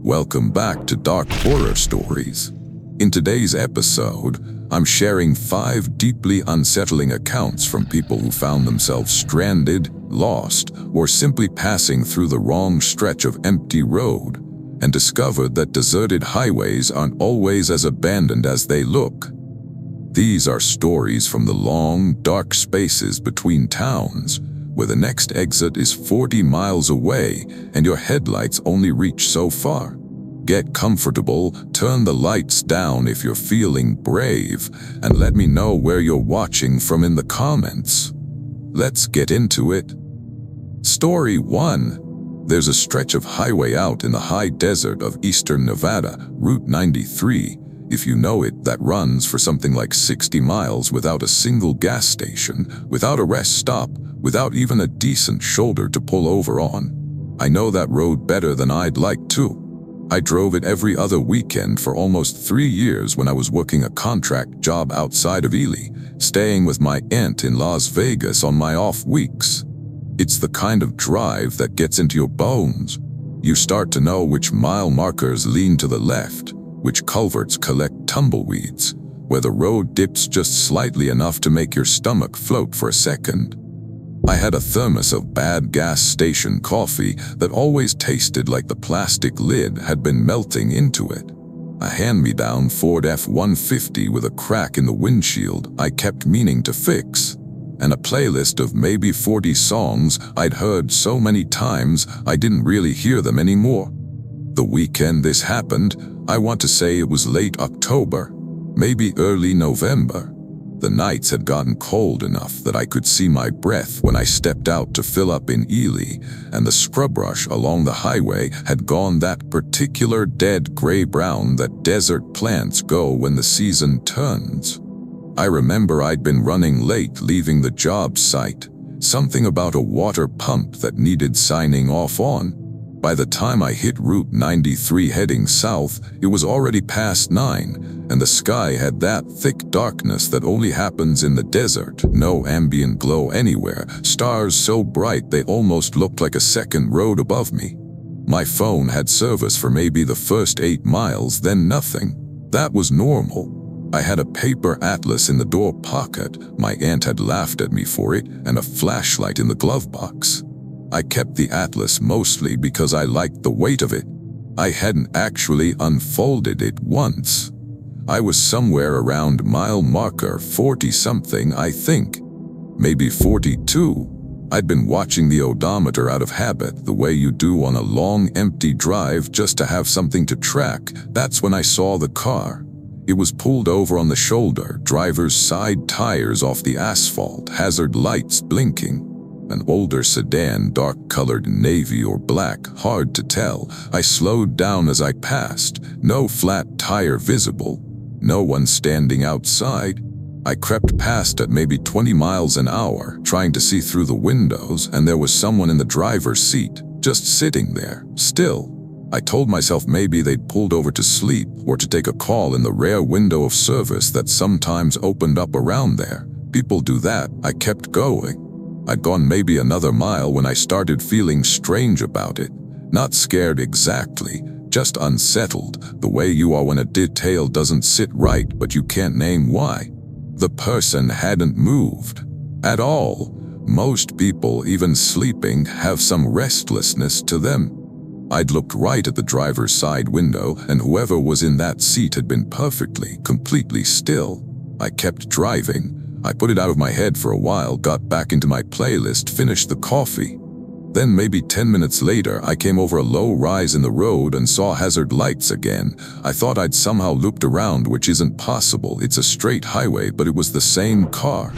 Welcome back to Dark Horror Stories. In today's episode, I'm sharing 5 deeply unsettling accounts from people who found themselves stranded, lost, or simply passing through the wrong stretch of empty road and discovered that deserted highways aren't always as abandoned as they look. These are stories from the long, dark spaces between towns, where the next exit is 40 miles away and your headlights only reach so far. Get comfortable, turn the lights down if you're feeling brave, and let me know where you're watching from in the comments. Let's get into it. Story 1. There's a stretch of highway out in the high desert of eastern Nevada, Route 93, if you know it, that runs for something like 60 miles without a single gas station, without a rest stop, without even a decent shoulder to pull over on. I know that road better than I'd like to. I drove it every other weekend for almost 3 years when I was working a contract job outside of Ely, staying with my aunt in Las Vegas on my off weeks. It's the kind of drive that gets into your bones. You start to know which mile markers lean to the left, which culverts collect tumbleweeds, where the road dips just slightly enough to make your stomach float for a second. I had a thermos of bad gas station coffee that always tasted like the plastic lid had been melting into it. A hand-me-down Ford F-150 with a crack in the windshield I kept meaning to fix, and a playlist of maybe 40 songs I'd heard so many times I didn't really hear them anymore. The weekend this happened, I want to say it was late October, maybe early November. The nights had gotten cold enough that I could see my breath when I stepped out to fill up in Ely, and the scrub rush along the highway had gone that particular dead gray-brown that desert plants go when the season turns. I remember I'd been running late leaving the job site, something about a water pump that needed signing off on. By the time I hit Route 93 heading south, it was already past 9, and the sky had that thick darkness that only happens in the desert. No ambient glow anywhere, stars so bright they almost looked like a second road above me. My phone had service for maybe the first 8 miles, then nothing. That was normal. I had a paper atlas in the door pocket, my aunt had laughed at me for it, and a flashlight in the glove box. I kept the atlas mostly because I liked the weight of it. I hadn't actually unfolded it once. I was somewhere around mile marker 40-something, I think. Maybe 42. I'd been watching the odometer out of habit, the way you do on a long, empty drive just to have something to track. That's when I saw the car. It was pulled over on the shoulder, driver's side tires off the asphalt, hazard lights blinking. An older sedan, dark-colored navy or black, hard to tell. I slowed down as I passed. No flat tire visible. No one standing outside. I crept past at maybe 20 miles an hour, trying to see through the windows, and there was someone in the driver's seat, just sitting there, still. I told myself maybe they'd pulled over to sleep or to take a call in the rare window of service that sometimes opened up around there. People do that. I kept going. I'd gone maybe another mile when I started feeling strange about it. Not scared exactly, just unsettled, the way you are when a detail doesn't sit right but you can't name why. The person hadn't moved. At all. Most people, even sleeping, have some restlessness to them. I'd looked right at the driver's side window, and whoever was in that seat had been perfectly, completely still. I kept driving. I put it out of my head for a while, got back into my playlist, finished the coffee. Then maybe 10 minutes later, I came over a low rise in the road and saw hazard lights again. I thought I'd somehow looped around, which isn't possible. It's a straight highway, but it was the same car.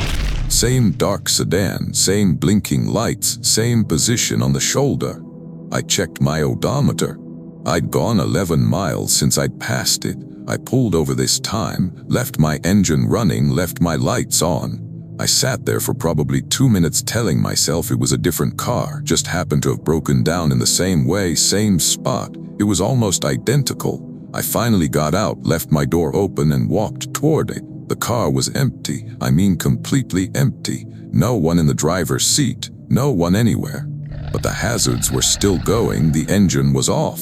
Same dark sedan, same blinking lights, same position on the shoulder. I checked my odometer. I'd gone 11 miles since I'd passed it. I pulled over this time, left my engine running, left my lights on. I sat there for probably 2 minutes telling myself it was a different car, just happened to have broken down in the same way, same spot. It was almost identical. I finally got out, left my door open and walked toward it. The car was empty, I mean completely empty. No one in the driver's seat, no one anywhere. But the hazards were still going, the engine was off.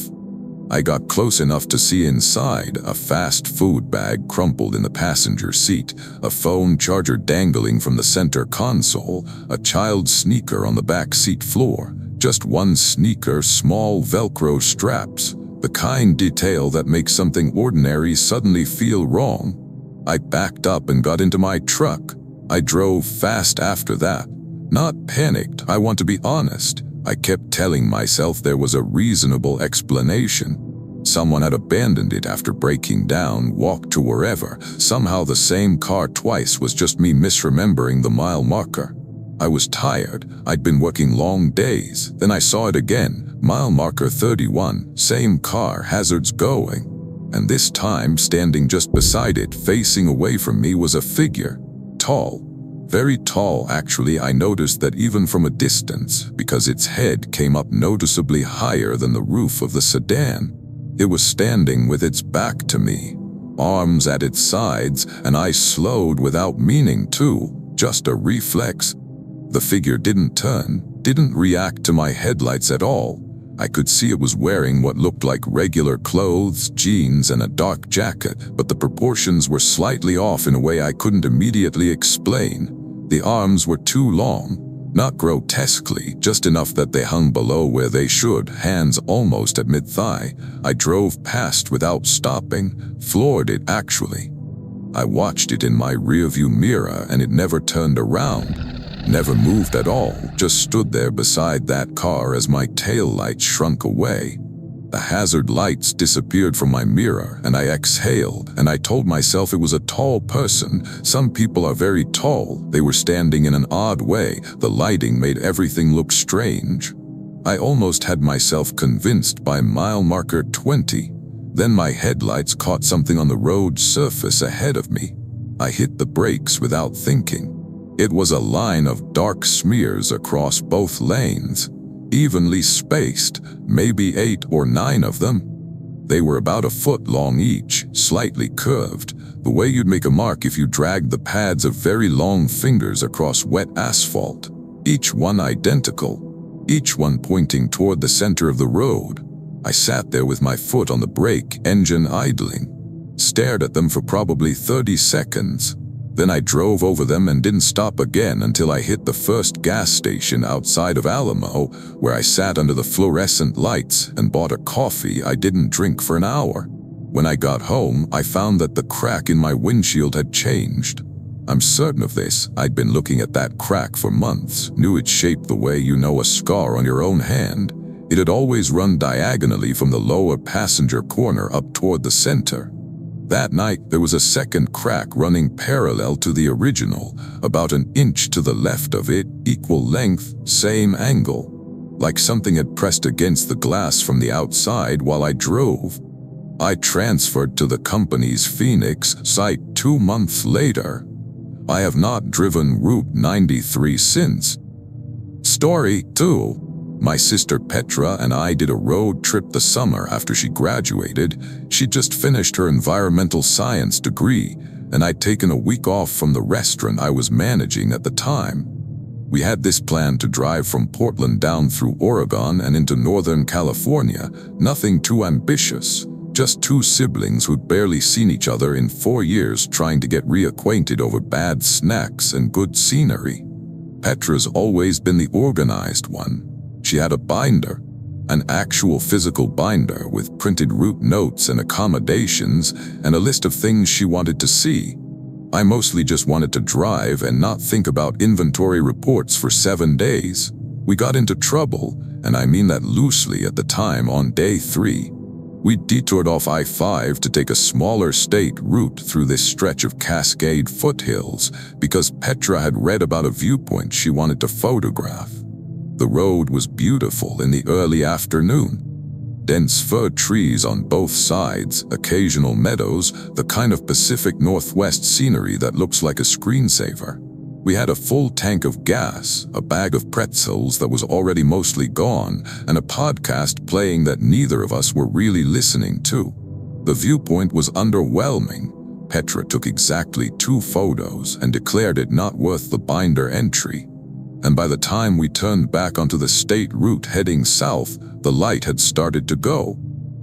I got close enough to see inside, a fast food bag crumpled in the passenger seat, a phone charger dangling from the center console, a child's sneaker on the back seat floor. Just one sneaker, small Velcro straps, the kind detail that makes something ordinary suddenly feel wrong. I backed up and got into my truck. I drove fast after that. Not panicked, I want to be honest. I kept telling myself there was a reasonable explanation. Someone had abandoned it after breaking down, walked to wherever. Somehow the same car twice was just me misremembering the mile marker. I was tired. I'd been working long days. Then I saw it again. Mile marker 31, same car, hazards going. And this time, standing just beside it, facing away from me, was a figure. Tall. Very tall, actually. I noticed that even from a distance, because its head came up noticeably higher than the roof of the sedan. It was standing with its back to me, arms at its sides, and I slowed without meaning to, just a reflex. The figure didn't turn, didn't react to my headlights at all. I could see it was wearing what looked like regular clothes, jeans, and a dark jacket, but the proportions were slightly off in a way I couldn't immediately explain. The arms were too long, not grotesquely, just enough that they hung below where they should, hands almost at mid-thigh. I drove past without stopping, floored it actually. I watched it in my rearview mirror and it never turned around. Never moved at all, just stood there beside that car as my taillights shrunk away. The hazard lights disappeared from my mirror and I exhaled, and I told myself it was a tall person. Some people are very tall. They were standing in an odd way. The lighting made everything look strange. I almost had myself convinced by mile marker 20. Then my headlights caught something on the road surface ahead of me. I hit the brakes without thinking. It was a line of dark smears across both lanes, evenly spaced, maybe 8 or 9 of them. They were about a foot long each, slightly curved, the way you'd make a mark if you dragged the pads of very long fingers across wet asphalt. Each one identical, each one pointing toward the center of the road. I sat there with my foot on the brake, engine idling, stared at them for probably 30 seconds. Then I drove over them and didn't stop again until I hit the first gas station outside of Alamo, where I sat under the fluorescent lights and bought a coffee I didn't drink for an hour. When I got home, I found that the crack in my windshield had changed. I'm certain of this. I'd been looking at that crack for months, knew its shape the way you know a scar on your own hand. It had always run diagonally from the lower passenger corner up toward the center. That night, there was a second crack running parallel to the original, about an inch to the left of it, equal length, same angle. Like something had pressed against the glass from the outside while I drove. I transferred to the company's Phoenix site 2 months later. I have not driven Route 93 since. Story 2. My sister Petra and I did a road trip the summer after she graduated. She'd just finished her environmental science degree, and I'd taken a week off from the restaurant I was managing at the time. We had this plan to drive from Portland down through Oregon and into Northern California. Nothing too ambitious, just 2 siblings who'd barely seen each other in 4 years trying to get reacquainted over bad snacks and good scenery. Petra's always been the organized one. She had a binder, an actual physical binder with printed route notes and accommodations and a list of things she wanted to see. I mostly just wanted to drive and not think about inventory reports for 7 days. We got into trouble, and I mean that loosely at the time on day 3. We detoured off I-5 to take a smaller state route through this stretch of Cascade foothills because Petra had read about a viewpoint she wanted to photograph. The road was beautiful in the early afternoon. Dense fir trees on both sides, occasional meadows, the kind of Pacific Northwest scenery that looks like a screensaver. We had a full tank of gas, a bag of pretzels that was already mostly gone, and a podcast playing that neither of us were really listening to. The viewpoint was underwhelming. Petra took exactly 2 photos and declared it not worth the binder entry. And by the time we turned back onto the state route heading south, the light had started to go.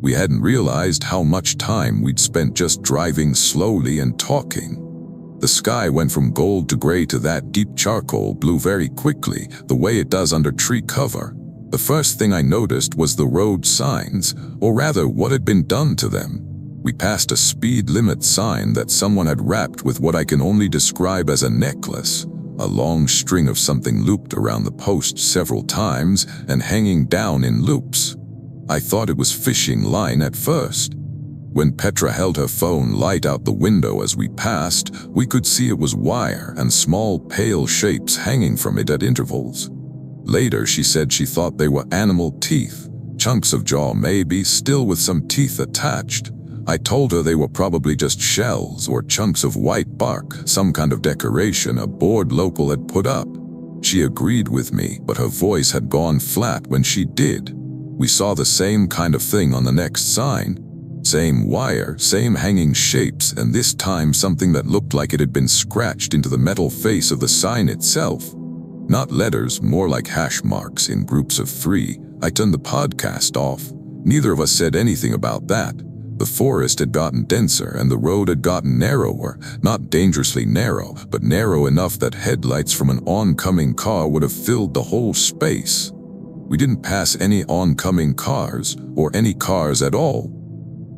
We hadn't realized how much time we'd spent just driving slowly and talking. The sky went from gold to gray to that deep charcoal blue very quickly, the way it does under tree cover. The first thing I noticed was the road signs, or rather what had been done to them. We passed a speed limit sign that someone had wrapped with what I can only describe as a necklace, a long string of something looped around the post several times and hanging down in loops. I thought it was fishing line at first. When Petra held her phone light out the window as we passed, we could see it was wire and small pale shapes hanging from it at intervals. Later she said she thought they were animal teeth, chunks of jaw maybe, still with some teeth attached. I told her they were probably just shells or chunks of white bark, some kind of decoration a bored local had put up. She agreed with me, but her voice had gone flat when she did. We saw the same kind of thing on the next sign. Same wire, same hanging shapes, and this time something that looked like it had been scratched into the metal face of the sign itself. Not letters, more like hash marks in groups of 3. I turned the podcast off. Neither of us said anything about that. The forest had gotten denser and the road had gotten narrower, not dangerously narrow, but narrow enough that headlights from an oncoming car would have filled the whole space. We didn't pass any oncoming cars, or any cars at all.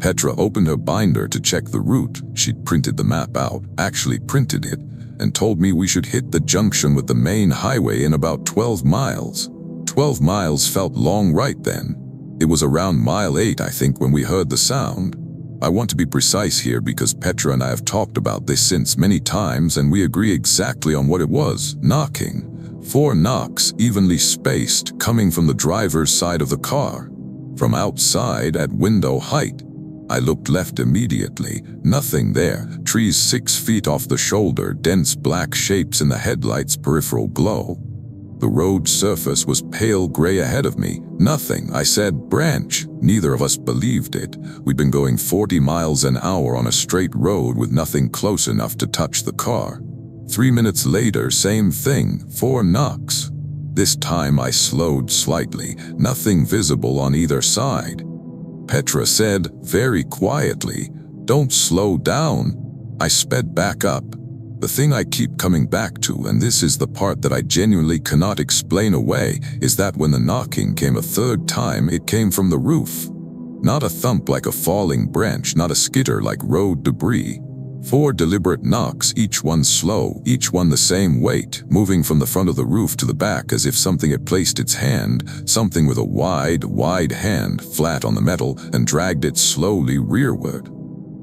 Petra opened her binder to check the route. She'd printed the map out, actually printed it, and told me we should hit the junction with the main highway in about 12 miles. 12 miles felt long right then. It was around mile 8, I think, when we heard the sound. I want to be precise here because Petra and I have talked about this since many times and we agree exactly on what it was: knocking. 4 knocks, evenly spaced, coming from the driver's side of the car. From outside at window height. I looked left immediately. Nothing there. Trees 6 feet off the shoulder, dense black shapes in the headlights' peripheral glow. The road surface was pale gray ahead of me. Nothing. I said, branch. Neither of us believed it. We'd been going 40 miles an hour on a straight road with nothing close enough to touch the car. 3 minutes later, same thing, 4 knocks. This time I slowed slightly, nothing visible on either side. Petra said, very quietly, "Don't slow down." I sped back up. The thing I keep coming back to, and this is the part that I genuinely cannot explain away, is that when the knocking came a third time, it came from the roof. Not a thump like a falling branch, not a skitter like road debris. 4 deliberate knocks, each one slow, each one the same weight, moving from the front of the roof to the back as if something had placed its hand, something with a wide hand, flat on the metal, and dragged it slowly rearward.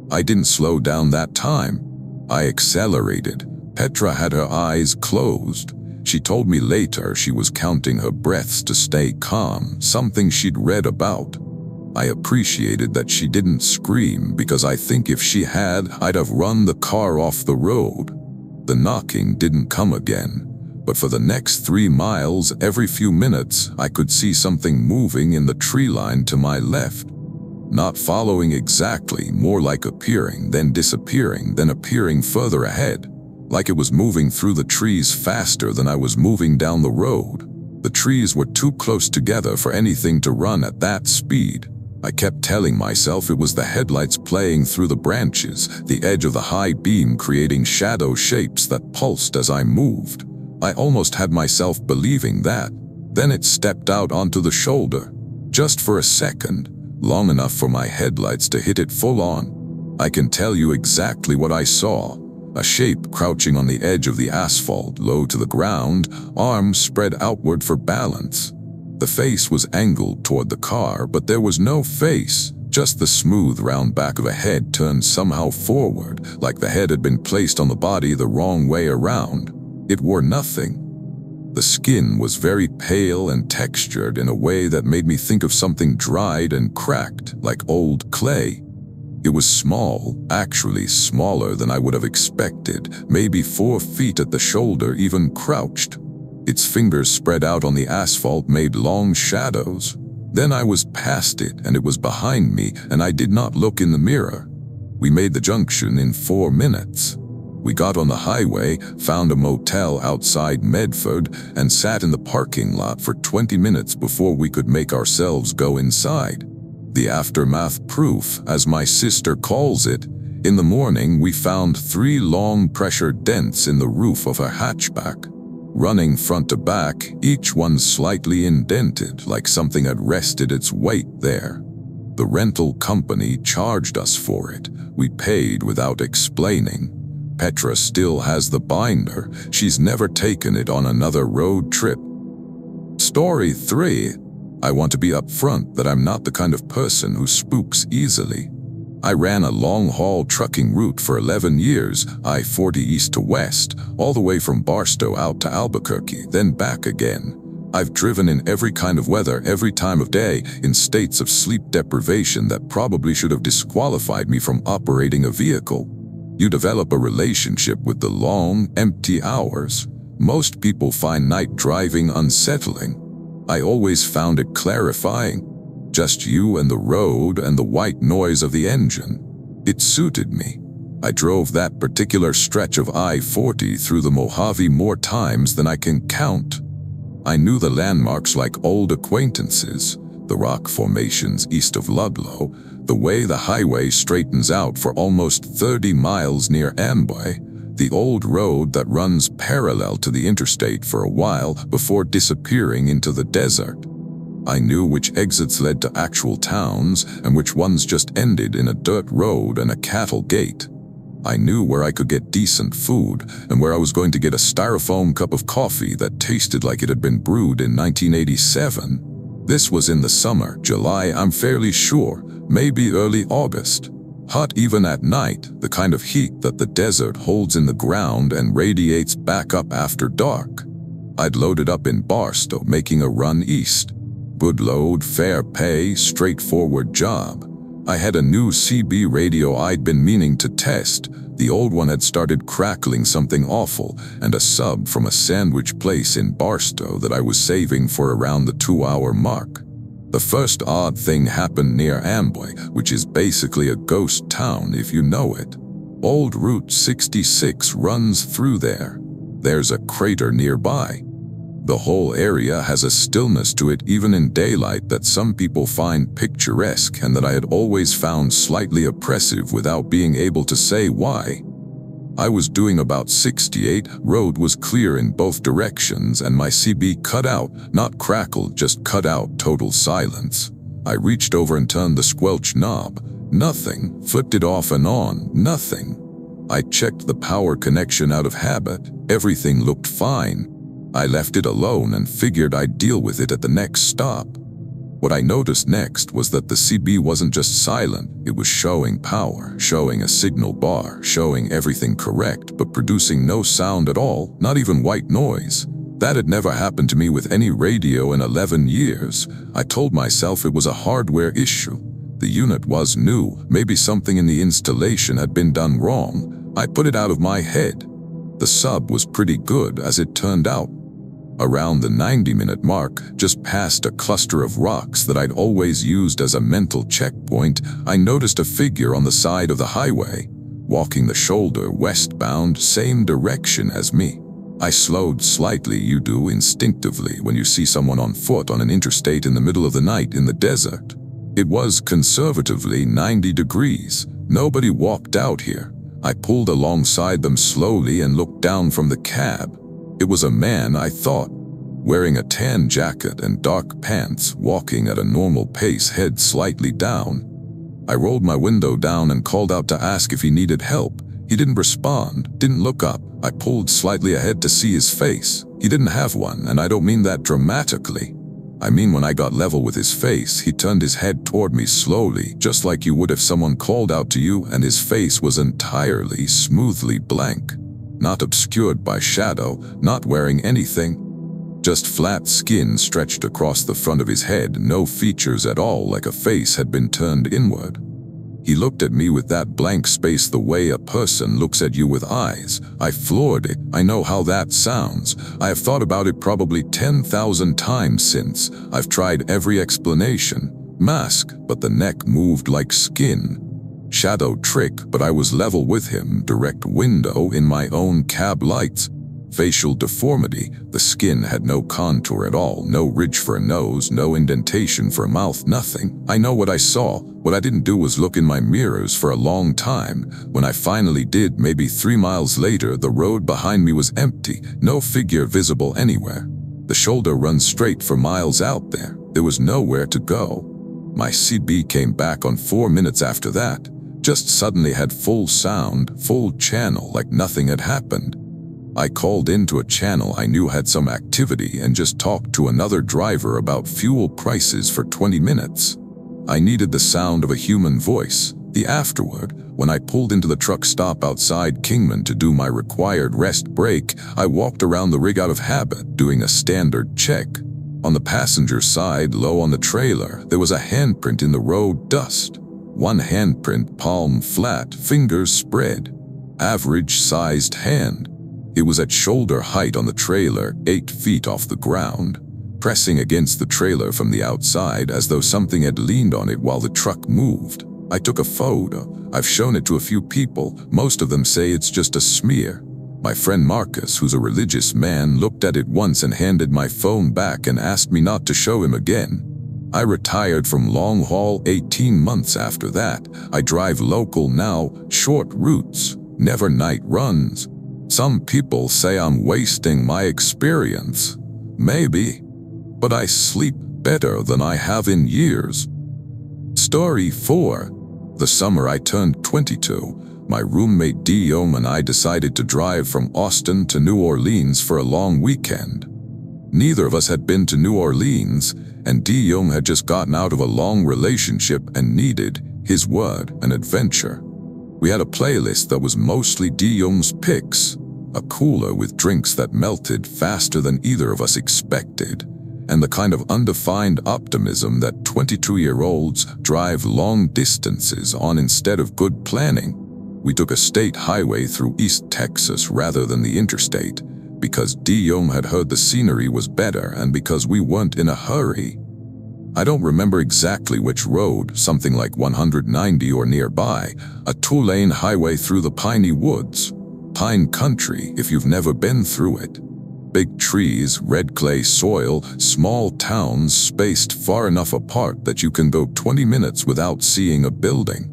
I didn't slow down that time. I accelerated. Petra had her eyes closed. She told me later she was counting her breaths to stay calm, something she'd read about. I appreciated that she didn't scream because I think if she had, I'd have run the car off the road. The knocking didn't come again, but for the next 3 miles, every few minutes, I could see something moving in the tree line to my left. Not following exactly, more like appearing, then disappearing, then appearing further ahead, like it was moving through the trees faster than I was moving down the road. The trees were too close together for anything to run at that speed. I kept telling myself it was the headlights playing through the branches, the edge of the high beam creating shadow shapes that pulsed as I moved. I almost had myself believing that. Then it stepped out onto the shoulder. Just for a second, long enough for my headlights to hit it full on. I can tell you exactly what I saw. A shape crouching on the edge of the asphalt, low to the ground, arms spread outward for balance. The face was angled toward the car, but there was no face, just the smooth round back of a head turned somehow forward, like the head had been placed on the body the wrong way around. It wore nothing. The skin was very pale and textured in a way that made me think of something dried and cracked, like old clay. It was small, actually smaller than I would have expected, maybe 4 feet at the shoulder, even crouched. Its fingers spread out on the asphalt made long shadows. Then I was past it and it was behind me and I did not look in the mirror. We made the junction in 4 minutes. We got on the highway, found a motel outside Medford, and sat in the parking lot for 20 minutes before we could make ourselves go inside. The aftermath proof, as my sister calls it. In the morning, we found 3 long pressure dents in the roof of a hatchback, running front to back, each one slightly indented, like something had rested its weight there. The rental company charged us for it. We paid without explaining. Petra still has the binder. She's never taken it on another road trip. Story 3. I want to be upfront that I'm not the kind of person who spooks easily. I ran a long-haul trucking route for 11 years, I-40 east to west, all the way from Barstow out to Albuquerque, then back again. I've driven in every kind of weather, every time of day, in states of sleep deprivation that probably should have disqualified me from operating a vehicle. You develop a relationship with the long, empty hours. Most people find night driving unsettling. I always found it clarifying. Just you and the road and the white noise of the engine. It suited me. I drove that particular stretch of I-40 through the Mojave more times than I can count. I knew the landmarks like old acquaintances, the rock formations east of Ludlow, the way the highway straightens out for almost 30 miles near Amboy, the old road that runs parallel to the interstate for a while before disappearing into the desert. I knew which exits led to actual towns and which ones just ended in a dirt road and a cattle gate. I knew where I could get decent food and where I was going to get a styrofoam cup of coffee that tasted like it had been brewed in 1987. This was in the summer, July, I'm fairly sure, maybe early August. Hot even at night, the kind of heat that the desert holds in the ground and radiates back up after dark. I'd loaded up in Barstow, making a run east. Good load, fair pay, straightforward job. I had a new CB radio I'd been meaning to test. The old one had started crackling something awful, and a sub from a sandwich place in Barstow that I was saving for around the 2-hour mark. The first odd thing happened near Amboy, which is basically a ghost town if you know it. Old Route 66 runs through there. There's a crater nearby. The whole area has a stillness to it even in daylight that some people find picturesque and that I had always found slightly oppressive without being able to say why. I was doing about 68, road was clear in both directions and my CB cut out, not crackled, just cut out, total silence. I reached over and turned the squelch knob. Nothing. Flipped it off and on. Nothing. I checked the power connection out of habit. Everything looked fine. I left it alone and figured I'd deal with it at the next stop. What I noticed next was that the CB wasn't just silent, it was showing power, showing a signal bar, showing everything correct, but producing no sound at all, not even white noise. That had never happened to me with any radio in 11 years. I told myself it was a hardware issue. The unit was new, maybe something in the installation had been done wrong. I put it out of my head. The sub was pretty good as it turned out. Around the 90-minute mark, just past a cluster of rocks that I'd always used as a mental checkpoint, I noticed a figure on the side of the highway, walking the shoulder westbound, same direction as me. I slowed slightly, you do instinctively when you see someone on foot on an interstate in the middle of the night in the desert. It was conservatively 90 degrees. Nobody walked out here. I pulled alongside them slowly and looked down from the cab. It was a man, I thought, wearing a tan jacket and dark pants, walking at a normal pace, head slightly down. I rolled my window down and called out to ask if he needed help. He didn't respond, didn't look up. I pulled slightly ahead to see his face. He didn't have one, and I don't mean that dramatically. I mean when I got level with his face, he turned his head toward me slowly, just like you would if someone called out to you, and his face was entirely, smoothly blank. Not obscured by shadow, not wearing anything. Just flat skin stretched across the front of his head, no features at all, like a face had been turned inward. He looked at me with that blank space the way a person looks at you with eyes. I floored it. I know how that sounds. I have thought about it probably 10,000 times since. I've tried every explanation. Mask, but the neck moved like skin. Shadow trick, but I was level with him, direct window in my own cab lights. facial deformity. The skin had no contour at all, no ridge for a nose, no indentation for a mouth, nothing. I know what I saw. What I didn't do was look in my mirrors for a long time. When I finally did, maybe 3 miles later, the road behind me was empty, no figure visible anywhere. The shoulder runs straight for miles out there. There was nowhere to go. My CB came back on 4 minutes after that. Just suddenly had full sound, full channel, like nothing had happened. I called into a channel I knew had some activity and just talked to another driver about fuel prices for 20 minutes. I needed the sound of a human voice. The afterward, when I pulled into the truck stop outside Kingman to do my required rest break, I walked around the rig out of habit, doing a standard check. On the passenger side, low on the trailer, there was a handprint in the road dust. One handprint, palm flat, fingers spread. Average-sized hand. It was at shoulder height on the trailer, 8 feet off the ground, pressing against the trailer from the outside as though something had leaned on it while the truck moved. I took a photo. I've shown it to a few people. Most of them say it's just a smear. My friend Marcus, who's a religious man, looked at it once and handed my phone back and asked me not to show him again. I retired from long haul 18 months after that. I drive local now, short routes, never night runs. Some people say I'm wasting my experience. Maybe. But I sleep better than I have in years. Story 4. The summer I turned 22, my roommate Guillaume and I decided to drive from Austin to New Orleans for a long weekend. Neither of us had been to New Orleans, and Guillaume had just gotten out of a long relationship and needed, his word, an adventure. We had a playlist that was mostly Guillaume's picks, a cooler with drinks that melted faster than either of us expected, and the kind of undefined optimism that 22-year-olds drive long distances on instead of good planning. We took a state highway through East Texas rather than the interstate, because Guillaume had heard the scenery was better and because we weren't in a hurry. I don't remember exactly which road, something like 190 or nearby, a 2-lane highway through the piney woods. Pine country, if you've never been through it. Big trees, red clay soil, small towns spaced far enough apart that you can go 20 minutes without seeing a building.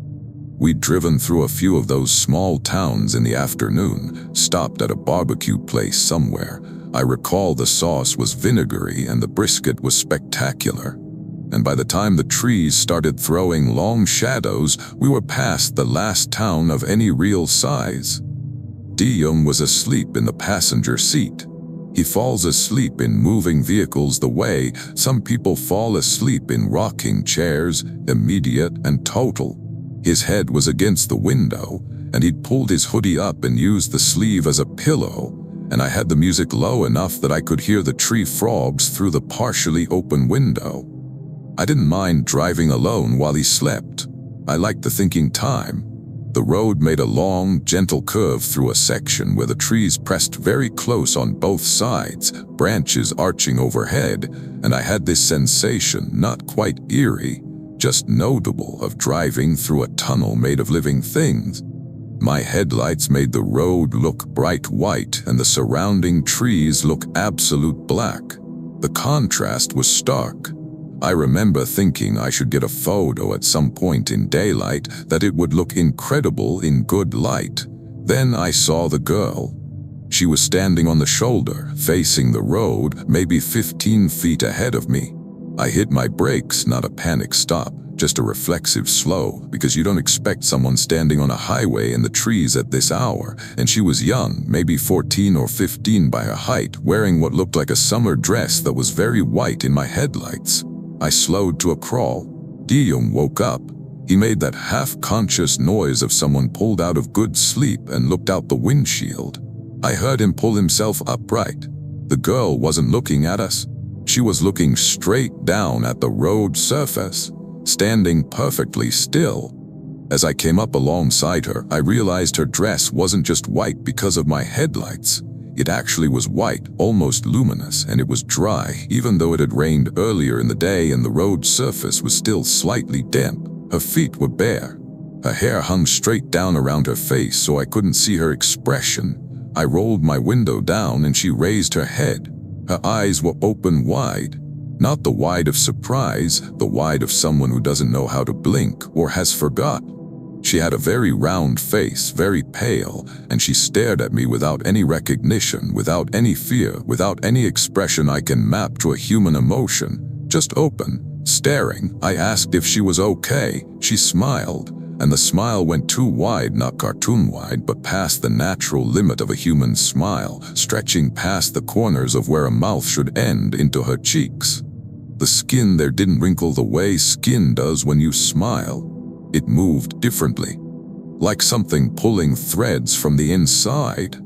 We'd driven through a few of those small towns in the afternoon, stopped at a barbecue place somewhere. I recall the sauce was vinegary and the brisket was spectacular. And by the time the trees started throwing long shadows, we were past the last town of any real size. Guillaume was asleep in the passenger seat. He falls asleep in moving vehicles the way some people fall asleep in rocking chairs, immediate and total. His head was against the window, and he'd pulled his hoodie up and used the sleeve as a pillow, and I had the music low enough that I could hear the tree frogs through the partially open window. I didn't mind driving alone while he slept. I liked the thinking time. The road made a long, gentle curve through a section where the trees pressed very close on both sides, branches arching overhead, and I had this sensation, not quite eerie, just notable, of driving through a tunnel made of living things. My headlights made the road look bright white and the surrounding trees look absolute black. The contrast was stark. I remember thinking I should get a photo at some point in daylight, that it would look incredible in good light. Then I saw the girl. She was standing on the shoulder, facing the road, maybe 15 feet ahead of me. I hit my brakes, not a panic stop, just a reflexive slow, because you don't expect someone standing on a highway in the trees at this hour, and she was young, maybe 14 or 15 by her height, wearing what looked like a summer dress that was very white in my headlights. I slowed to a crawl. Guillaume woke up. He made that half-conscious noise of someone pulled out of good sleep and looked out the windshield. I heard him pull himself upright. The girl wasn't looking at us. She was looking straight down at the road surface, standing perfectly still. As I came up alongside her, I realized her dress wasn't just white because of my headlights. It actually was white, almost luminous, and it was dry, even though it had rained earlier in the day and the road surface was still slightly damp. Her feet were bare. Her hair hung straight down around her face, so I couldn't see her expression. I rolled my window down and she raised her head. Her eyes were open wide. Not the wide of surprise, the wide of someone who doesn't know how to blink or has forgot. She had a very round face, very pale, and she stared at me without any recognition, without any fear, without any expression I can map to a human emotion. Just open, staring. I asked if she was okay. She smiled, and the smile went too wide, not cartoon wide, but past the natural limit of a human smile, stretching past the corners of where a mouth should end into her cheeks. The skin there didn't wrinkle the way skin does when you smile. It moved differently, like something pulling threads from the inside.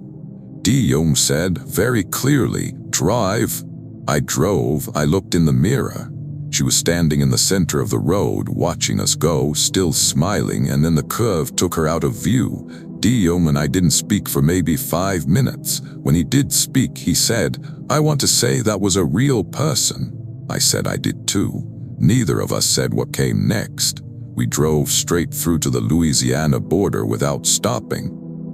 Guillaume said very clearly, "Drive." I drove. I looked in the mirror. She was standing in the center of the road, watching us go, still smiling, and then the curve took her out of view. Guillaume and I didn't speak for maybe 5 minutes. When he did speak, he said, "I want to say that was a real person." I said I did too. Neither of us said what came next. We drove straight through to the Louisiana border without stopping.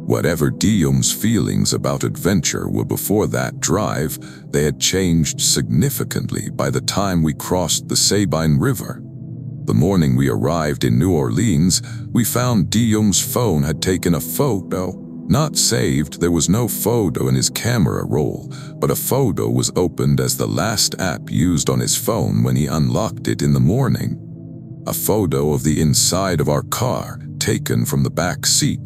Whatever Guillaume's feelings about adventure were before that drive, they had changed significantly by the time we crossed the Sabine River. The morning we arrived in New Orleans, we found Guillaume's phone had taken a photo. Not saved, there was no photo in his camera roll, but a photo was opened as the last app used on his phone when he unlocked it in the morning. A photo of the inside of our car, taken from the back seat.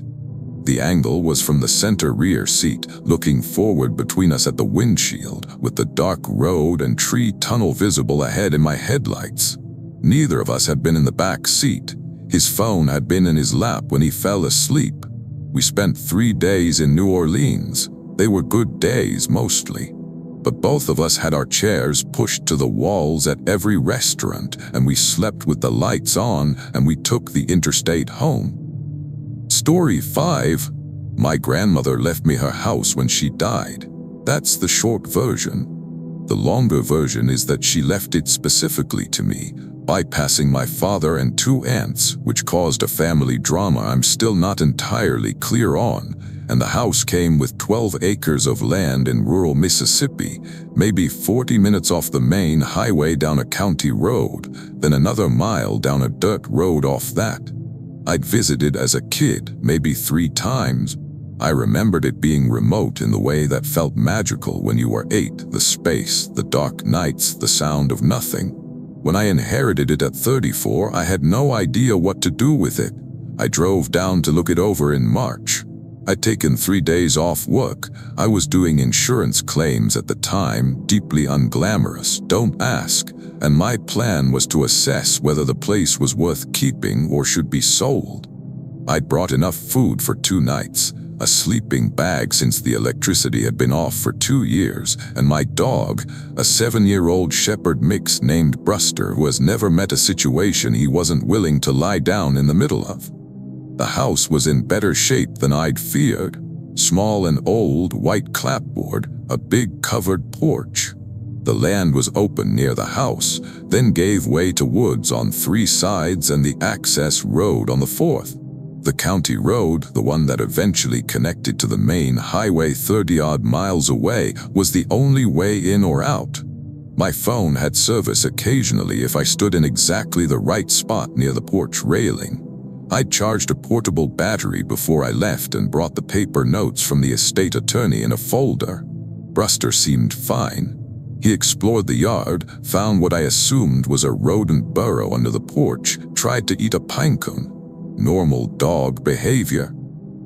The angle was from the center rear seat, looking forward between us at the windshield, with the dark road and tree tunnel visible ahead in my headlights. Neither of us had been in the back seat. His phone had been in his lap when he fell asleep. We spent 3 days in New Orleans. They were good days, mostly. But both of us had our chairs pushed to the walls at every restaurant, and we slept with the lights on, and we took the interstate home. Story 5. My grandmother left me her house when she died. That's the short version. The longer version is that she left it specifically to me, bypassing my father and 2 aunts, which caused a family drama I'm still not entirely clear on. And the house came with 12 acres of land in rural Mississippi, maybe 40 minutes off the main highway down a county road, then another mile down a dirt road off that. I'd visited as a kid, maybe 3 times. I remembered it being remote in the way that felt magical when you were 8, the space, the dark nights, the sound of nothing. When I inherited it at 34, I had no idea what to do with it. I drove down to look it over in March. I'd taken 3 days off work. I was doing insurance claims at the time, deeply unglamorous, don't ask, and my plan was to assess whether the place was worth keeping or should be sold. I'd brought enough food for 2 nights, a sleeping bag since the electricity had been off for 2 years, and my dog, a 7-year-old shepherd mix named Bruster who has never met a situation he wasn't willing to lie down in the middle of. The house was in better shape than I'd feared. Small and old, white clapboard, a big covered porch. The land was open near the house, then gave way to woods on 3 sides and the access road on the 4th. The county road, the one that eventually connected to the main highway 30-odd miles away, was the only way in or out. My phone had service occasionally if I stood in exactly the right spot near the porch railing. I'd charged a portable battery before I left and brought the paper notes from the estate attorney in a folder. Bruster seemed fine. He explored the yard, found what I assumed was a rodent burrow under the porch, tried to eat a pinecone. Normal dog behavior.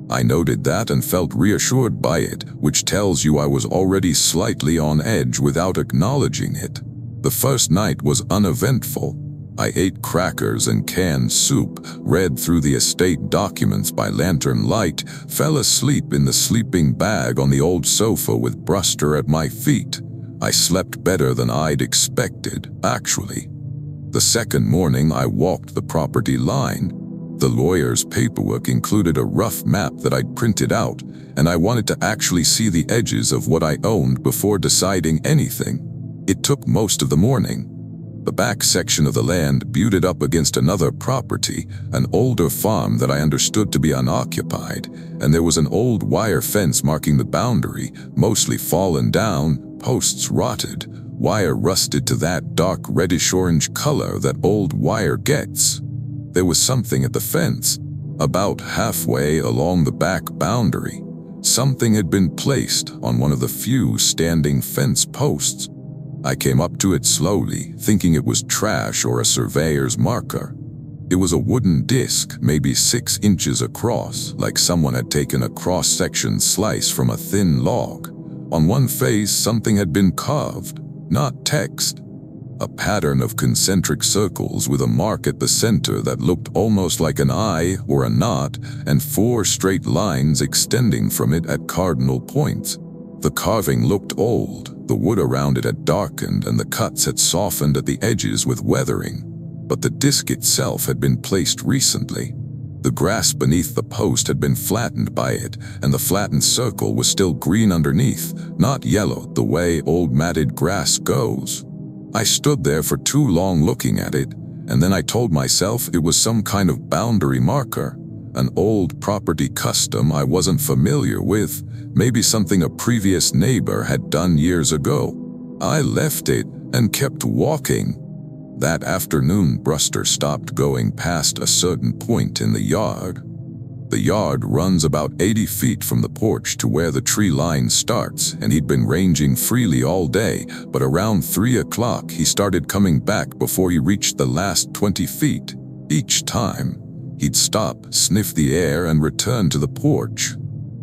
I noted that and felt reassured by it, which tells you I was already slightly on edge without acknowledging it. The first night was uneventful. I ate crackers and canned soup, read through the estate documents by lantern light, fell asleep in the sleeping bag on the old sofa with Bruster at my feet. I slept better than I'd expected, actually. The second morning I walked the property line. The lawyer's paperwork included a rough map that I'd printed out, and I wanted to actually see the edges of what I owned before deciding anything. It took most of the morning. The back section of the land butted up against another property, an older farm that I understood to be unoccupied, and there was an old wire fence marking the boundary, mostly fallen down, posts rotted, wire rusted to that dark reddish-orange color that old wire gets. There was something at the fence, about halfway along the back boundary. Something had been placed on one of the few standing fence posts. I came up to it slowly, thinking it was trash or a surveyor's marker. It was a wooden disc, maybe 6 inches across, like someone had taken a cross-section slice from a thin log. On one face, something had been carved, not text. A pattern of concentric circles with a mark at the center that looked almost like an eye or a knot, and 4 straight lines extending from it at cardinal points. The carving looked old, the wood around it had darkened and the cuts had softened at the edges with weathering. But the disc itself had been placed recently. The grass beneath the post had been flattened by it, and the flattened circle was still green underneath, not yellow the way old matted grass goes. I stood there for too long looking at it, and then I told myself it was some kind of boundary marker, an old property custom I wasn't familiar with, maybe something a previous neighbor had done years ago. I left it and kept walking. That afternoon, Bruster stopped going past a certain point in the yard. The yard runs about 80 feet from the porch to where the tree line starts, and he'd been ranging freely all day, but around 3 o'clock he started coming back before he reached the last 20 feet. Each time, he'd stop, sniff the air, and return to the porch.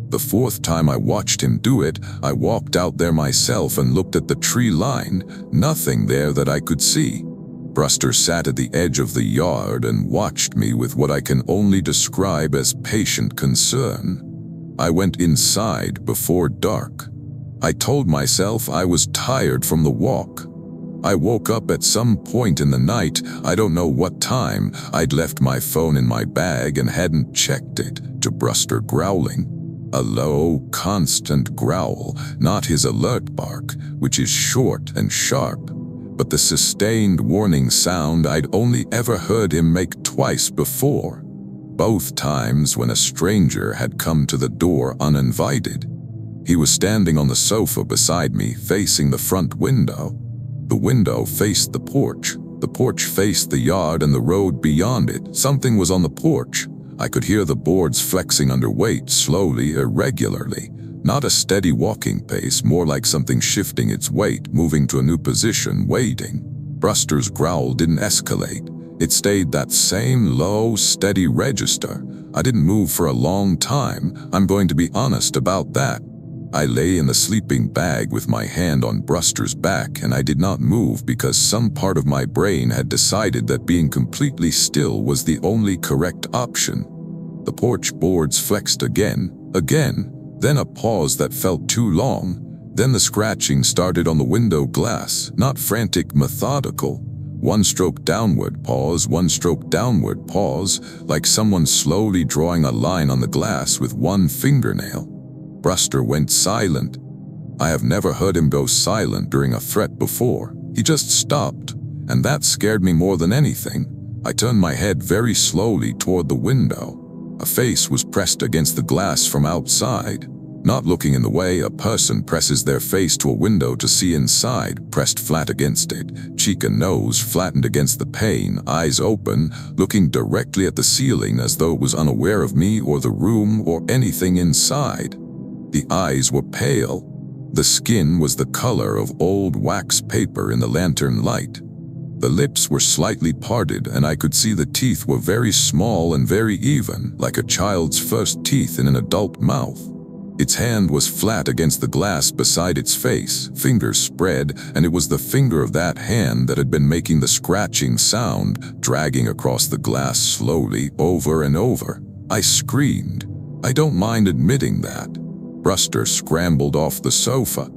The 4th time I watched him do it, I walked out there myself and looked at the tree line, nothing there that I could see. Bruster sat at the edge of the yard and watched me with what I can only describe as patient concern. I went inside before dark. I told myself I was tired from the walk. I woke up at some point in the night, I don't know what time. I'd left my phone in my bag and hadn't checked it, to Bruster growling. A low, constant growl, not his alert bark, which is short and sharp, but the sustained warning sound I'd only ever heard him make twice before, both times when a stranger had come to the door uninvited. He was standing on the sofa beside me, facing the front window. The window faced the porch faced the yard and the road beyond it. Something was on the porch. I could hear the boards flexing under weight, slowly, irregularly. Not a steady walking pace, more like something shifting its weight, moving to a new position, waiting. Bruster's growl didn't escalate. It stayed that same low, steady register. I didn't move for a long time. I'm going to be honest about that. I lay in the sleeping bag with my hand on Bruster's back, and I did not move because some part of my brain had decided that being completely still was the only correct option. The porch boards flexed again, then a pause that felt too long. Then the scratching started on the window glass, not frantic, methodical. 1 stroke downward, pause, 1 stroke downward, pause, like someone slowly drawing a line on the glass with 1 fingernail. Bruster went silent. I have never heard him go silent during a threat before. He just stopped, and that scared me more than anything. I turned my head very slowly toward the window. A face was pressed against the glass from outside. Not looking in the way a person presses their face to a window to see inside, pressed flat against it, cheek and nose flattened against the pane, eyes open, looking directly at the ceiling as though it was unaware of me or the room or anything inside. The eyes were pale. The skin was the color of old wax paper in the lantern light. The lips were slightly parted, and I could see the teeth were very small and very even, like a child's first teeth in an adult mouth. Its hand was flat against the glass beside its face, fingers spread, and it was the finger of that hand that had been making the scratching sound, dragging across the glass slowly, over and over. I screamed. I don't mind admitting that. Bruster scrambled off the sofa.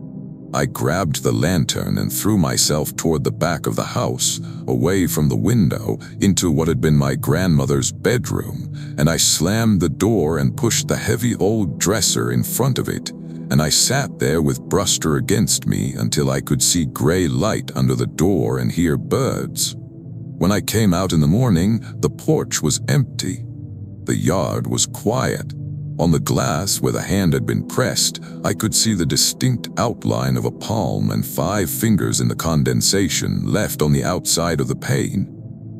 I grabbed the lantern and threw myself toward the back of the house, away from the window, into what had been my grandmother's bedroom, and I slammed the door and pushed the heavy old dresser in front of it, and I sat there with Bruster against me until I could see gray light under the door and hear birds. When I came out in the morning, the porch was empty. The yard was quiet. On the glass where the hand had been pressed, I could see the distinct outline of a palm and 5 fingers in the condensation left on the outside of the pane.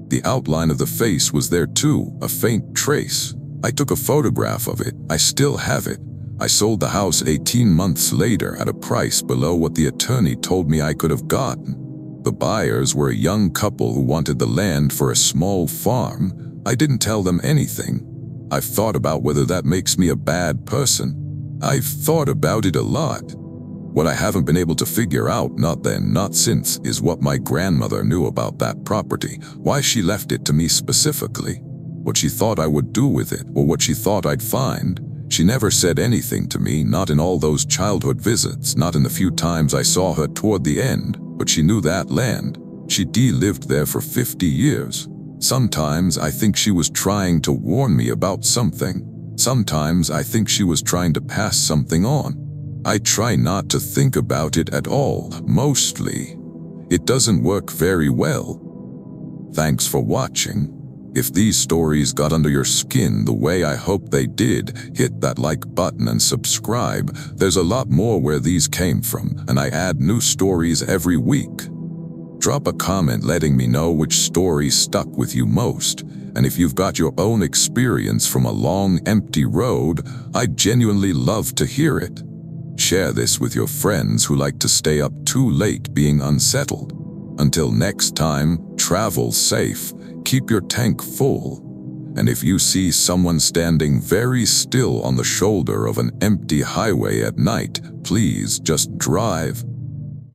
The outline of the face was there too, a faint trace. I took a photograph of it. I still have it. I sold the house 18 months later at a price below what the attorney told me I could have gotten. The buyers were a young couple who wanted the land for a small farm. I didn't tell them anything. I've thought about whether that makes me a bad person. I've thought about it a lot. What I haven't been able to figure out, not then, not since, is what my grandmother knew about that property, why she left it to me specifically, what she thought I would do with it, or what she thought I'd find. She never said anything to me, not in all those childhood visits, not in the few times I saw her toward the end, but she knew that land. She'd lived there for 50 years. Sometimes I think she was trying to warn me about something. Sometimes I think she was trying to pass something on. I try not to think about it at all, mostly. It doesn't work very well. Thanks for watching. If these stories got under your skin the way I hope they did, hit that like button and subscribe. There's a lot more where these came from, and I add new stories every week. Drop a comment letting me know which story stuck with you most, and if you've got your own experience from a long, empty road, I'd genuinely love to hear it. Share this with your friends who like to stay up too late being unsettled. Until next time, travel safe, keep your tank full, and if you see someone standing very still on the shoulder of an empty highway at night, please just drive.